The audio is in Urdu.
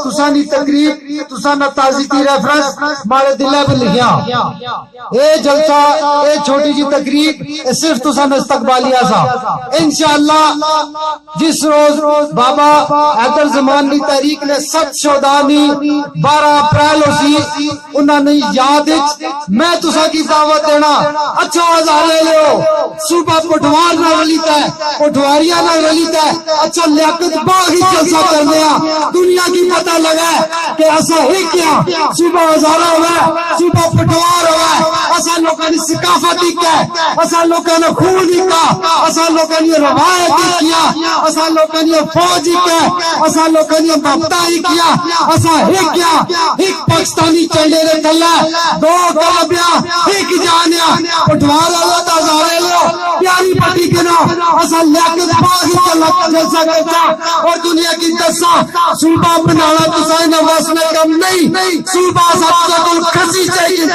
تسانی تقریب تسانا تازیتی ریفرنس مارے دلے پر لکھیا اے جلسہ اے چھوٹی جی تقریب صرف تسانا استقبالیہ سا انشاءاللہ جس روز بابا حیدر زمانی تحریک نے 7 شہدانی 12 اپریل ہوسی انہاں نے یاد میں تسا کی دعوت دینا اچھا ہزارے لو صوبہ پٹوار نہ ولیتا ہے پٹواریاں نہ ولیتا ہے اچھا لیاقت باغی جلسہ کرنے دنیا کی پتہ لگا ہے کہ ایسا ہی کیا صوبہ ہزارہ ہوا ہے صوبہ پٹوار ہوا ہے ایسا لوگوں نے ثقافتی کیا ایسا لوگوں نے خون ہی کیا ایسا لوگوں نے روایت ہی کیا ایسا لوگوں نے فوج ہی کیا ایسا لوگوں نے مبتا ہی کیا ایسا ہی کیا ایک پاکستانی چلے رہے تھلا 2 کابیا ایک جانیا پٹوار اللہ تازارے لو پیاری پٹی کے نا ایسا لیاقت باغی چلا جلسہ کرتا اور دنیا کی دسا صوبہ بنانا تو سائنہ واسنے کم نہیں صوبہ ساتھ کل کسی چاہیے